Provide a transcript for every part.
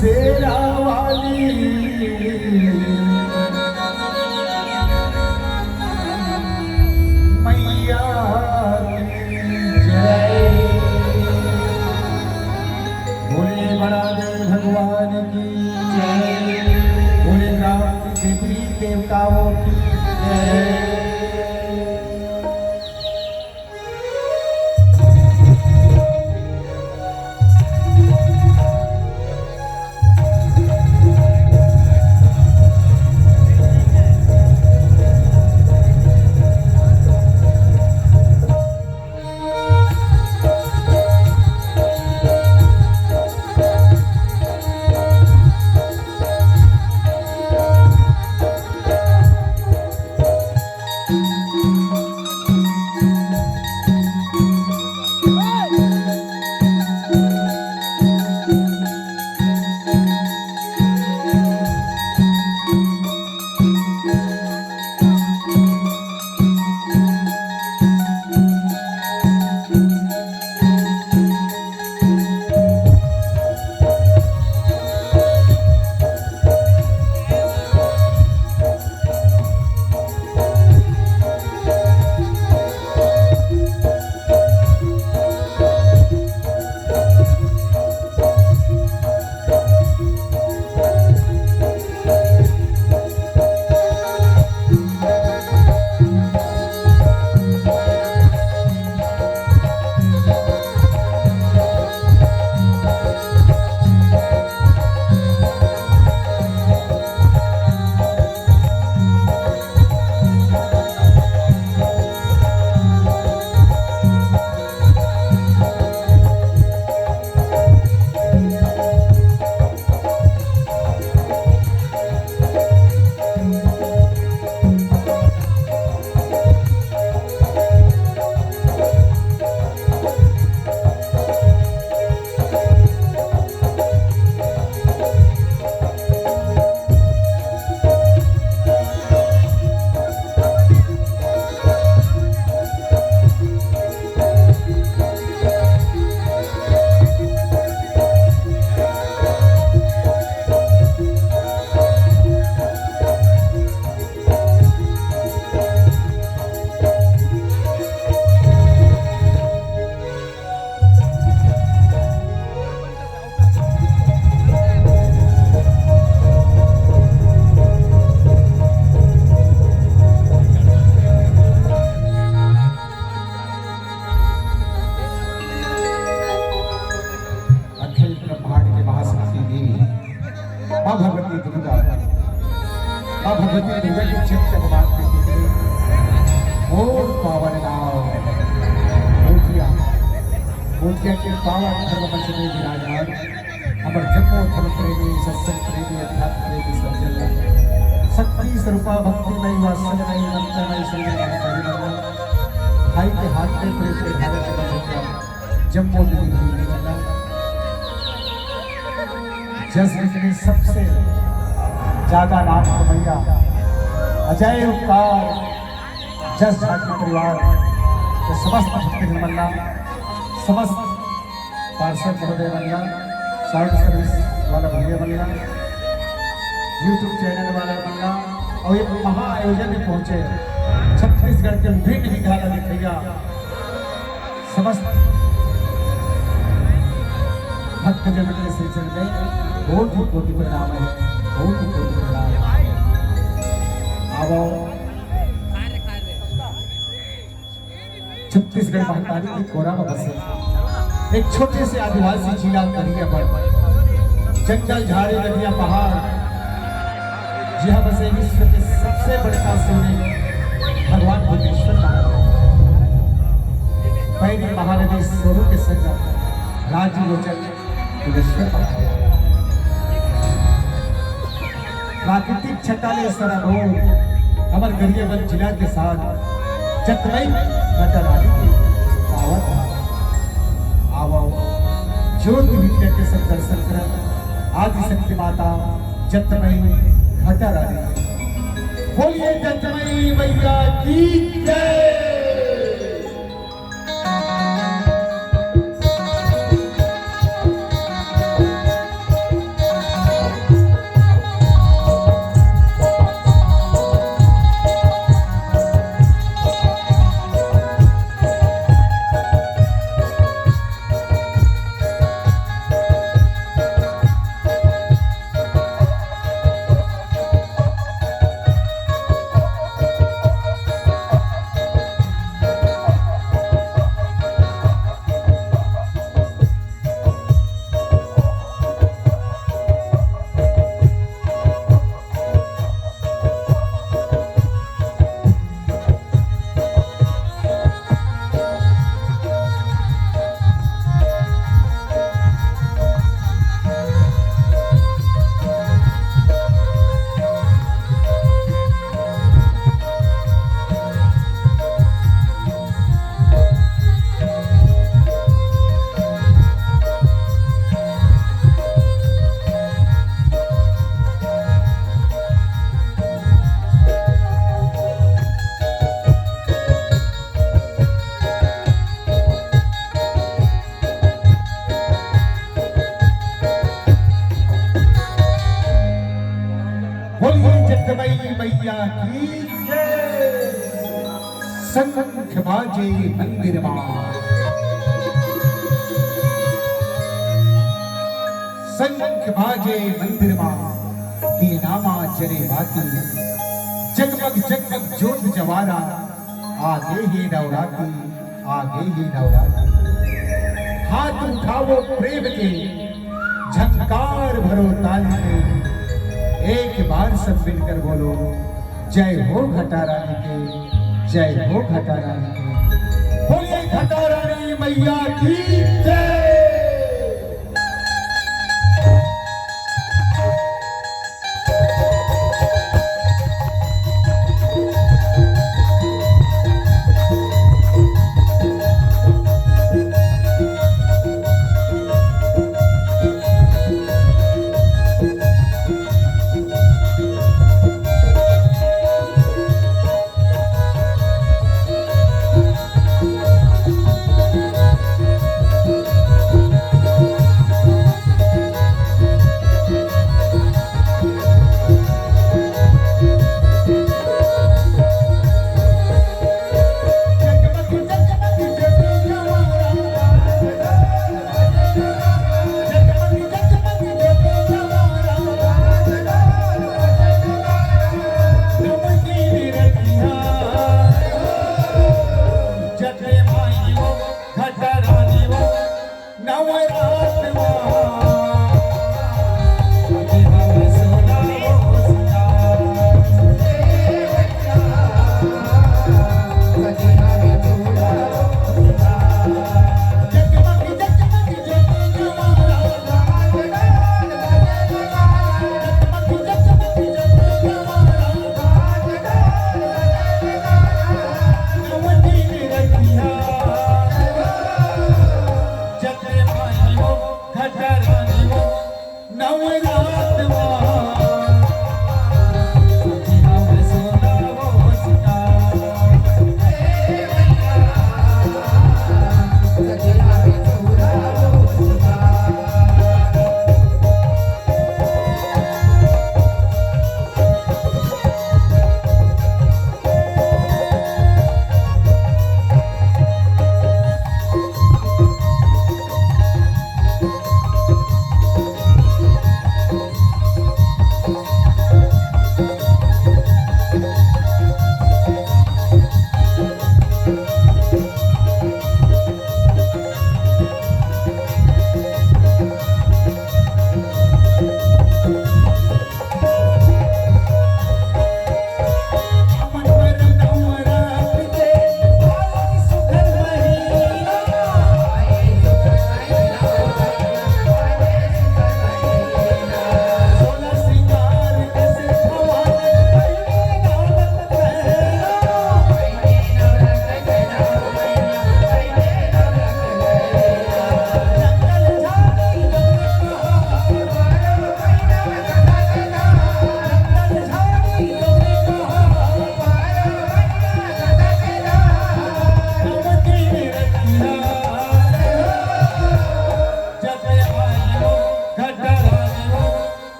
शेरा वाली मैया की जय। भोले बड़ादेव भगवान की जय। भोले राम की देवी देवताओं की जय। माँ भगवती दुर्गा, माँ भगवती दुर्गा की चित्र बात करती थी। और पावन नाम मोतिया, मोतिया के पावन धर्म मंच में विराजमान अमर जन्मो धर्म प्रेमी, सत्संग प्रेमी, अध्यात्म प्रेमी सब शक्ति स्वरूपा भक्तिमय व सजमय मंत्रमय श्री भाई के हाथ में प्रेम के धारे से बचा जम्मू दिल्ली जैसे सबसे ज्यादा नाम मैया अजय उपकार जस झाकी परिवार तो समस्त भक्ति मल्ला, समस्त पार्षद महोदय मल्ला, साउंड सर्विस वाला भैया मल्ला, यूट्यूब चैनल वाला मल्ला और ये महा आयोजन में पहुंचे छत्तीसगढ़ के विभिन्न विद्यालय के भैया समस्त भक्तजन के सिलसिले में बहुत ही कोटि प्रणाम है, बहुत ही कोटि प्रणाम। आओ छत्तीसगढ़ महतारी की कोरा में बसे एक छोटे से आदिवासी जिला करिया पर जंगल झाड़ी नदियां पहाड़ जहाँ बसे विश्व के सबसे बड़े शिवलिंग भगवान बुद्धेश्वर महादेव पहली महानदी सोनू के संगम राजलोचन बुद्धेश्वर महादेव प्राकृतिक छटाले सराबोर अमर गरियाबंद जिला के साथ जतमई घटारानी की पावन आओ ज्योति विद्या के सब दर्शन कर आदि शक्ति माता जतमई घटारानी बोलिए जतमई मैया की जय। मैया की जय। शंख बाजे मंदिर मां, शंख बाजे मंदिर मां, दीनामा जले बाती, जगमग जगमग ज्योत जवारा, आगे ही नवराती, आगे ही नवराती। हाथ उठाओ प्रेम के, झंकार भरो ताली में, एक बार सब मिलकर बोलो जय हो घटा रानी के, जय हो घटा रानी के। बोलिए घटा रानी मैया की जय।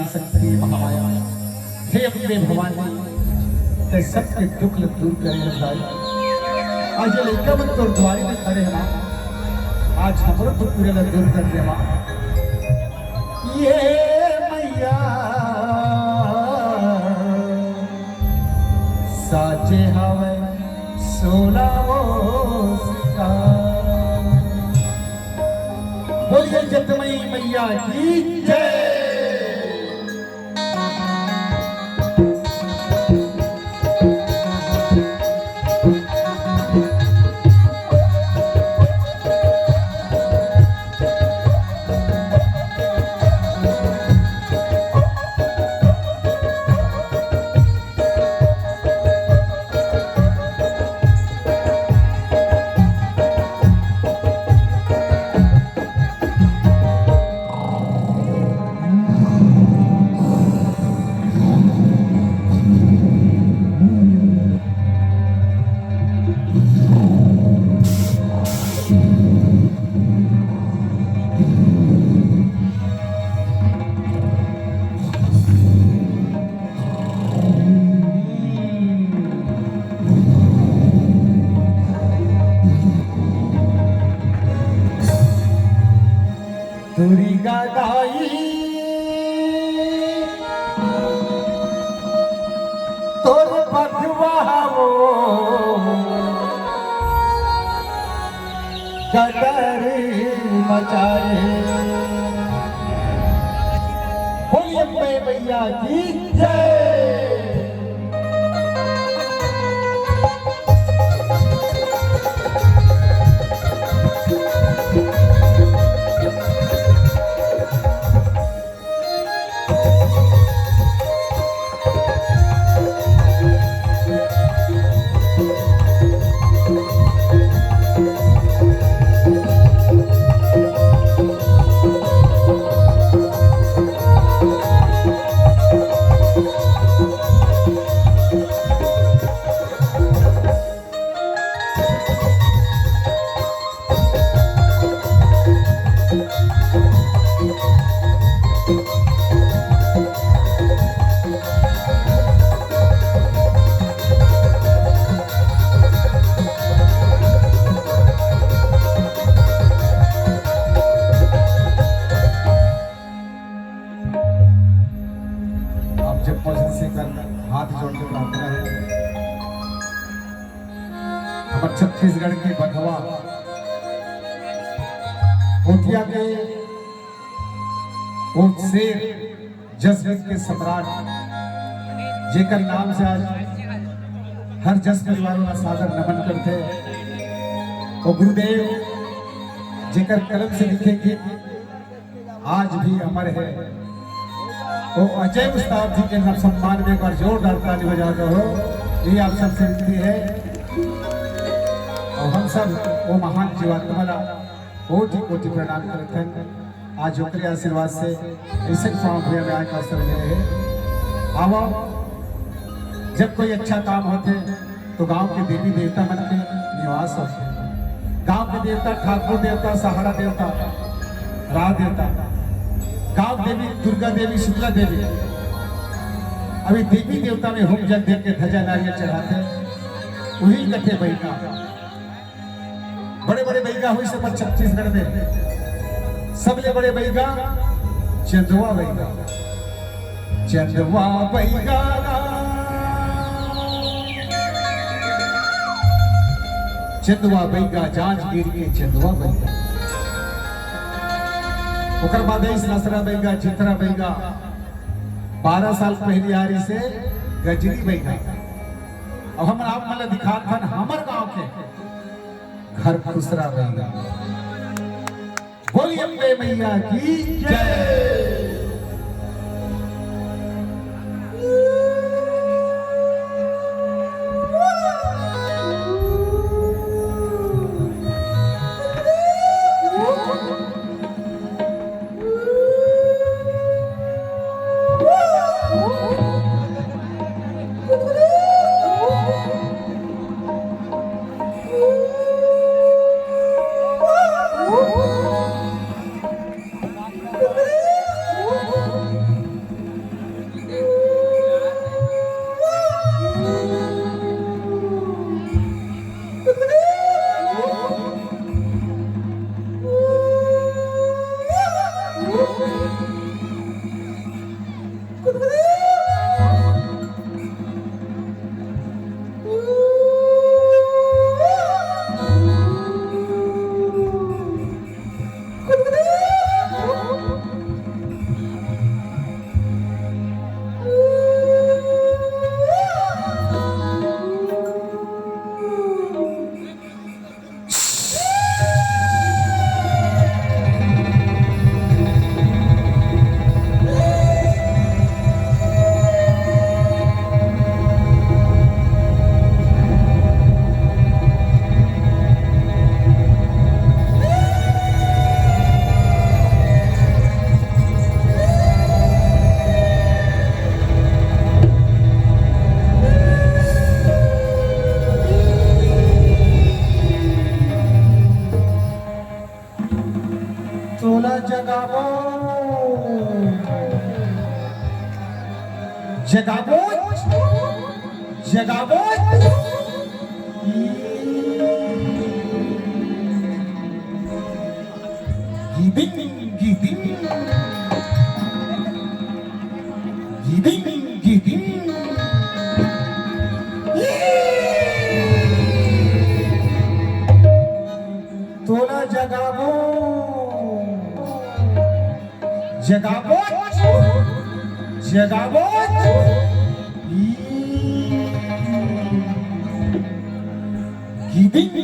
शक्ति महामाया, हे अम्बे भवानी, ते सबके दुख दूर करे भाई। आज ये लड़का मन तो द्वारी में खड़े हैं, आज हमारे दुख पूरे दूर कर दे माँ। ये मैया साचे हवे सोना वो सिंगार। बोलिए जतमई मैया की जय। दुर्गा दाई तोर बधवाओ कदर मचाए। बोलिए मैया की जय। हाथ जोड़ के प्रार्थना है। हमारे छत्तीसगढ़ के बघवा कोटिया के वो शेर जसगढ़ के सम्राट जेकर नाम से आज हर जस परिवारों का सादर नमन करते। वो गुरुदेव जेकर कलम से लिखे गीत आज भी अमर है। वो अजय उस्ताद जी के नाम सम्मान में एक बार जोरदार ताली बजा दो। ये आप सबसे विनती है और हम सब वो महान जीवात्मा कोटि कोटि प्रणाम करते हैं। आज ओकरे आशीर्वाद से इसे फॉर्म हुए में आए का अवसर मिले रहे। आवा जब कोई अच्छा काम होते तो गांव के देवी देवता मन के निवास होते। गांव के देवता ठाकुर देवता, सहारा देवता, राह देवता, गांव देवी दुर्गा देवी, शीतला देवी। अभी देवी देवता में होम जग देव के ध्वजा नारियल चढ़ाते। वही कथे बैठा बड़े बड़े बैगा हुई सब छत्तीसगढ़ में सबले बड़े बैगा चंदवा बैगा। चंदवा बैगा चंदवा बैगा जांजगीर के चंदवा बैगा। ओकर बाद लसरा बैगा, चित्रा बैगा, 12 साल पहली आरी से गजरी बैगा। अब हम आप मतलब दिखा था हमार गांव के घर खुसरा बैगा। बोलिए अम्बे मैया की जय। तुला जगावो जगावो जगावो giving तुला जगावो जगावो जगावो giving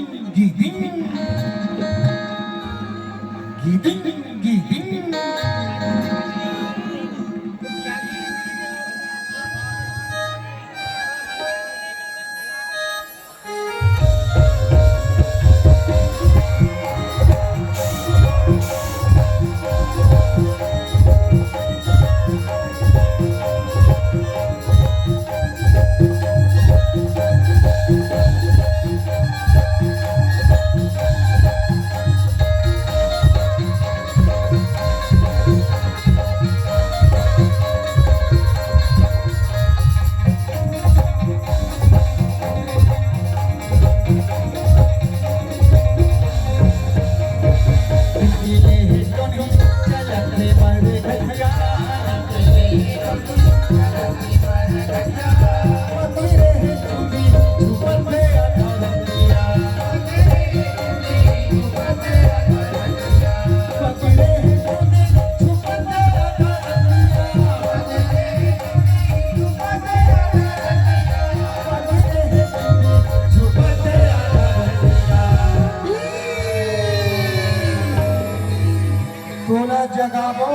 तुला जगावो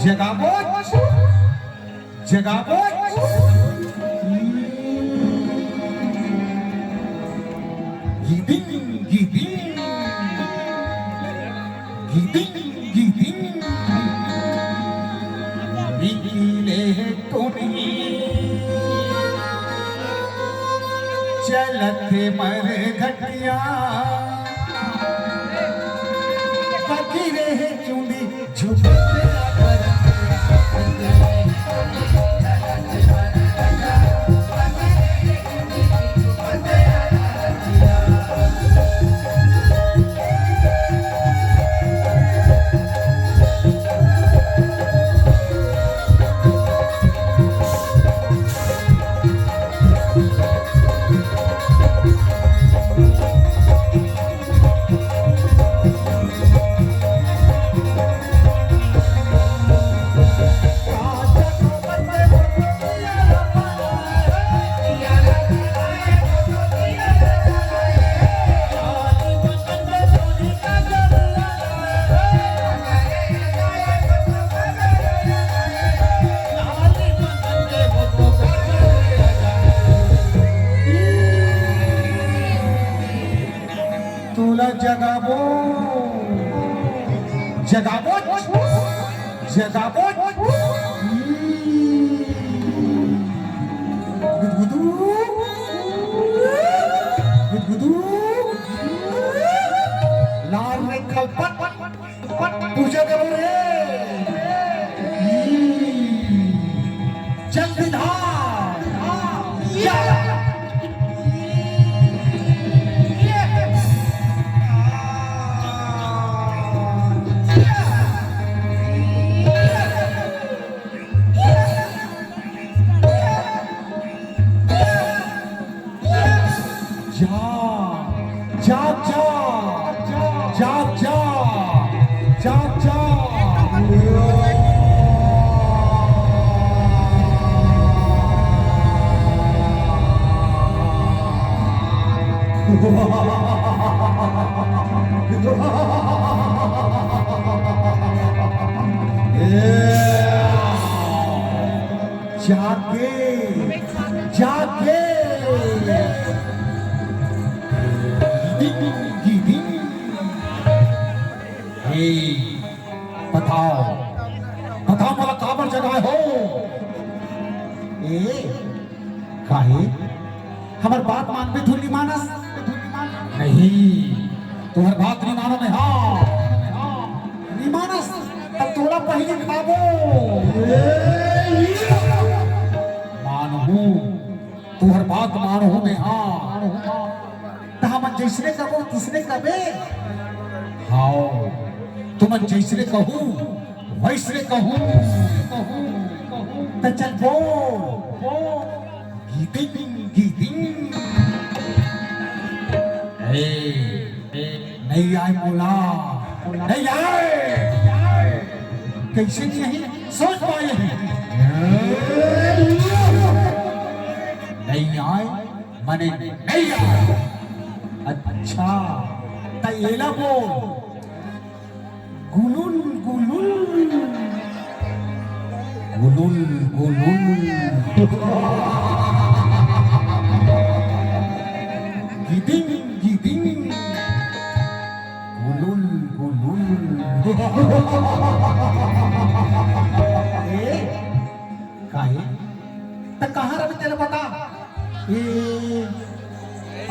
जगावो जगावो चलते मर घटिया फकीरे चुंडी झुकते तुला जगावो जगावो जगावो गुदगुदू लाल रेखा पट तुझ्या जवळ रे जल्दी धार या जा जाके जाके बताओ बताओ मला काबर जगाए हो ए काहे हमार बात मान पे धुली मानस नहीं तुम्हार बात नहीं मानो में हाँ नहीं मानस तब थोड़ा पहले खाबो मानू तुम्हार बात मानो में हाँ तो हम जैसने कहो तुसने कबे हाँ तुम जैसने कहूँ वैसने कहूँ तो चल बोल गीतिंग नहीं आए बोला नहीं आए कैसे नहीं सोच पाए हैं नहीं आए मने नहीं आए अच्छा तैला बोल गुलुल गुलुल गुलुल गुलुल गिदिंग गिदिंग गुलुल गुलुल ए काहे त कहां रबे तेरे बता ए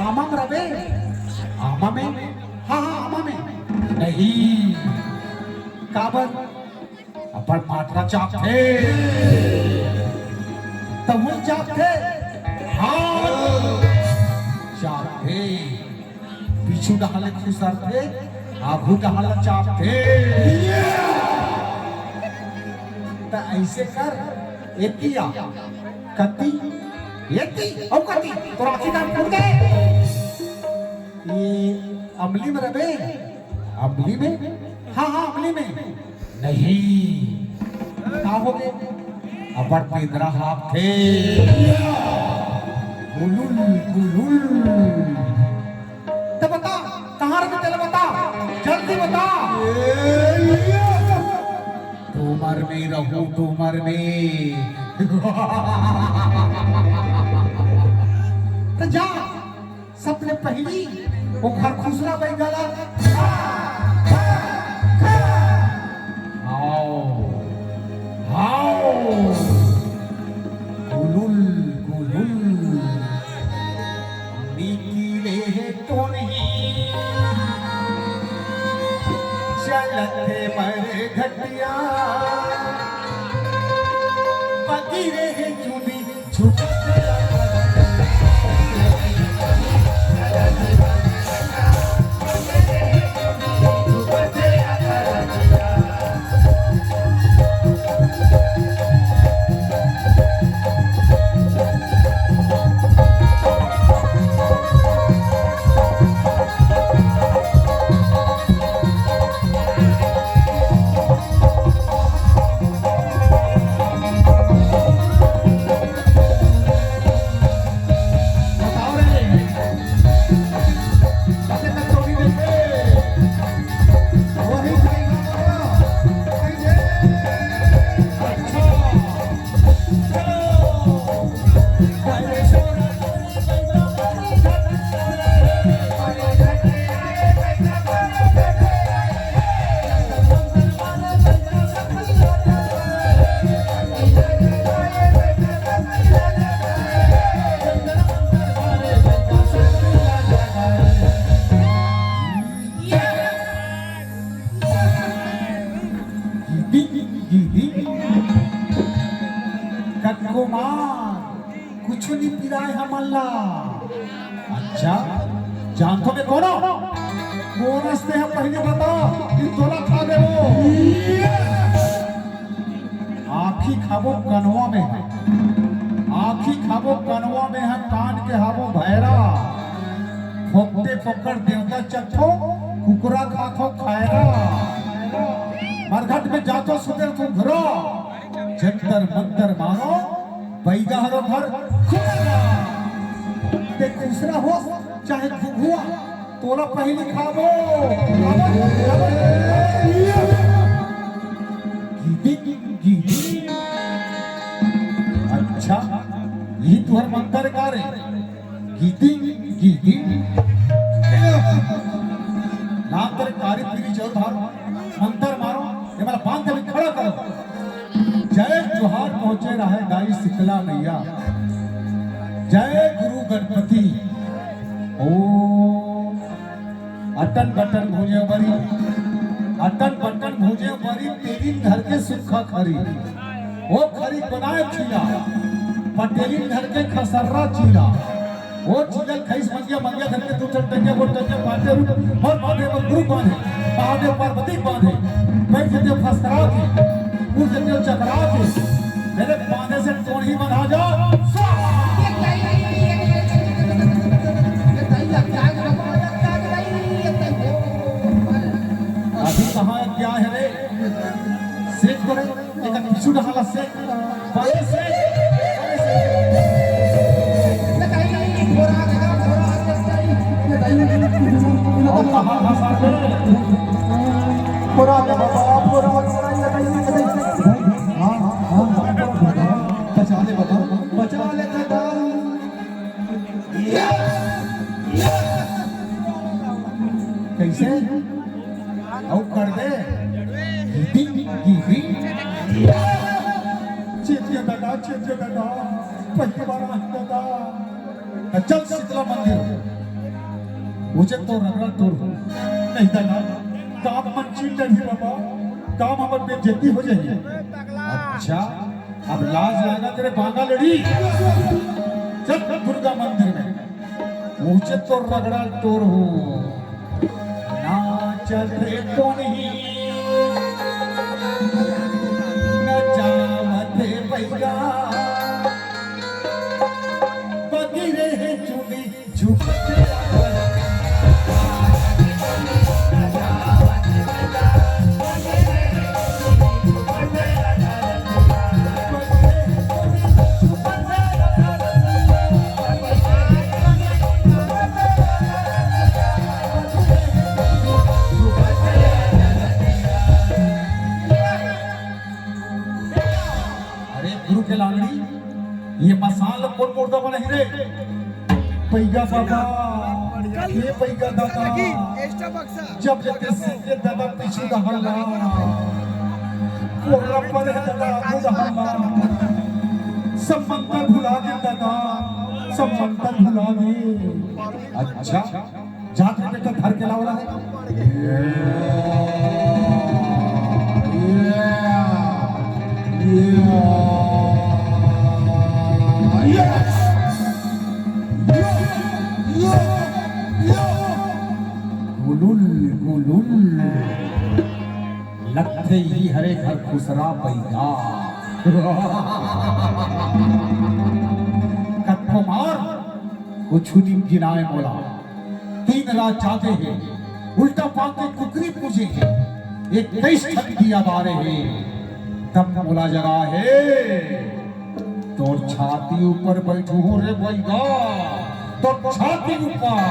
आमा में रबे आमा में हाँ हाँ आमा में नहीं काबर अपन पाटरा चाप थे तब वो चाप थे हाँ चाप थे पीछू डहाले खुसर थे आगू डहाले चाप थे तो ऐसे कर एतिया कत्ती एती औ कत्ती तो राखी दाम कर दे ये अमली में रबे अमली में हाँ हाँ अमली में नहीं कहाँ हो गए अपर पिंजरा हाथ थे गुलुल गुलुल तो बता कहाँ रखे तेरे बता जल्दी बता तुमर में रहूं तुमर में तो जा सबने पहली वो घर खुसरा बन गया गुलुल गुलुल निकले तो नहीं चलते मर घटिया पगिरे चुनी झुकते कुछ नहीं पिराए हम अल्लाह अच्छा जानतो में कौन रस्ते हैं पहले बता कि तोला खा दे वो आखी खाबो कनवा में है आखी खाबो कनवा में है कान के हाबो भैरा फोकते पकड़ देवता चखो कुकरा खाखो खायरा मरघट में जातो सुधर तुम घरो जंतर मंतर मारो बैगा हरो घर खुलेगा ते दूसरा हो चाहे घुघुआ तोरा पहले खाबो गीदी गीदी अच्छा ये तुहर मंतर कारे गीदी गीदी नाम तेरे कारी पीरी चौर मारो मंतर मारो ये मेरा बांध के खड़ा करो जय जोहार पहुंचे रहे दाई शीतला मैया जय गुरु गणपति ओ अटन बटन भूजे बरी अटन बटन भूजे बरी तेरी घर के सुखा खरी वो खरी बनाए खिला पटेली घर के खसर्रा चीला वो चीला खैस मंगिया मंगिया घर के दो टंगे वो टंगे बांधे रूप और बांधे वो गुरु बांधे बांधे पार्वती बांधे बैठ जो फसरा के उस जो चकरा के मेरे बांधे से तोड़ ही बना जा अभी कहाँ क्या है रे सेक तो एक पिछू डाला सेक बाले सेक और कहाँ हंसा रे पूरा के बाबा पूरा बचा ले बाबा बचा ले दादा कैसे औ कर दे गीदी चेतिया दादा पहली बार दादा चल शीतला मंदिर मुझे तो रगड़ा तोड़ नहीं दादा काम मन चीट नहीं बाबा काम हमारे बेइज्जती हो जाएगी अच्छा अब लाज लगा तेरे बांगा लड़ी चल दुर्गा मंदिर में मुझे तो रगड़ा तोड़ हो चलते तो नहीं न जावते पैगा बगिरे है चुनी झुकते ये मसाला कौन मोड़ता बना ही रे पैगा बाबा ये पैगा दादा जब जब सीधे दादा पीछे दहला कोरा पर है दादा दहला सब मंत्र भुला दे दादा सब मंत्र भुला दे अच्छा जाते बेटा घर के लावला है गुलुल लगते ही हरे घर खुसरा पैदा कत्को मार कुछ दिन गिनाए बोला 3 रात चाहते हैं उल्टा पाते कुकरी पूजे हैं 21 ठग दिया बारे हैं तब बोला जरा है तो छाती ऊपर बैठू हो रे बैगा तो छाती ऊपर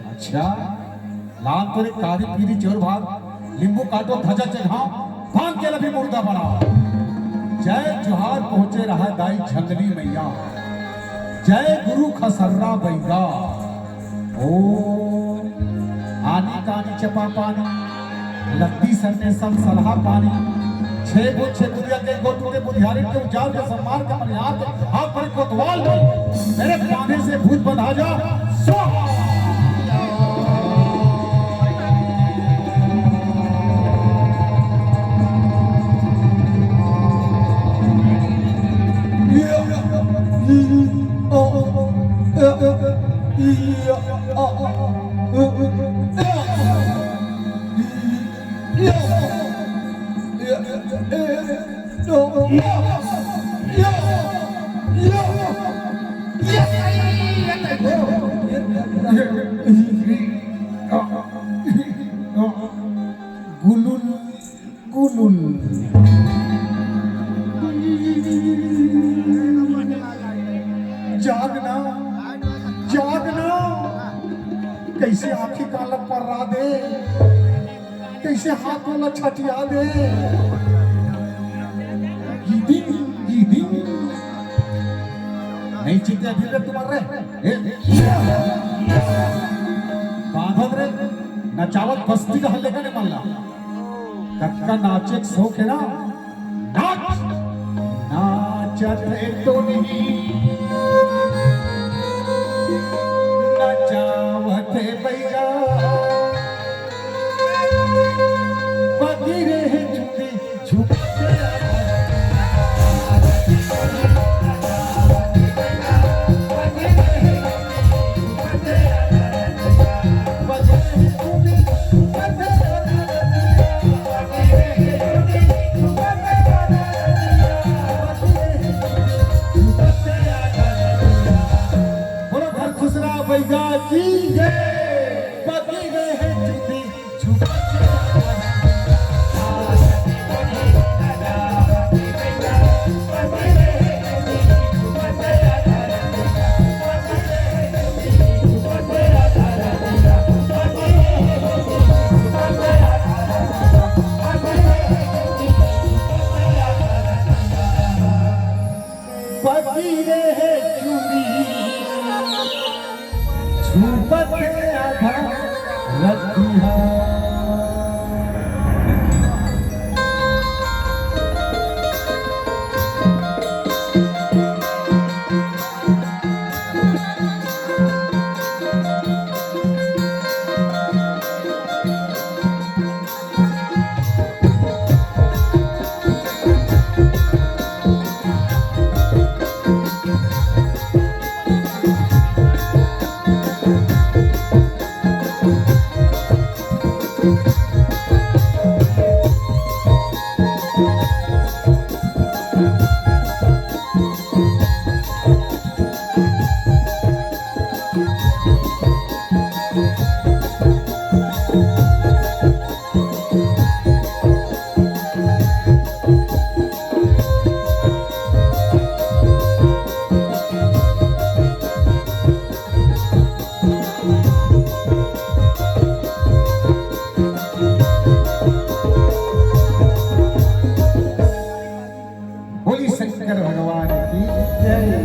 अच्छा लाल तोरे कारी पीरी चोर भाग नींबू काटो धजा चढ़ाओ भाग के लभी मुर्दा बनाओ जय जोहार पहुंचे रहा दाई झंगली मैया जय गुरु खसर्रा बैगा ओ आनी कानी चपा पानी लत्ती सरने सब सलहा पानी 6 बुध 6 दुनिया के गोटू के बुधियारी के उजाल के सम्मान के मनिहार के हाथ पर कोतवाल मेरे पाने से भूत बंधा जा स्वाहा गुलुल गुलुल जागना जागना कैसे आंखें काला पर्रा दे कैसे हाथ वाला छटिया दे गीदी नहीं चिंता धीरे तुम्हारे बांधत रे नचावत बस्ती का हल्ले का मला कक्का नाचे एक शौक है ना नाच नाचत है तो नहीं नचावत है भैया बगिरे है झुके झुकते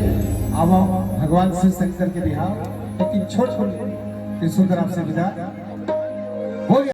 भगवान शिव शंकर के बिहार लेकिन छोट छोट सुंदर आपसे विदा।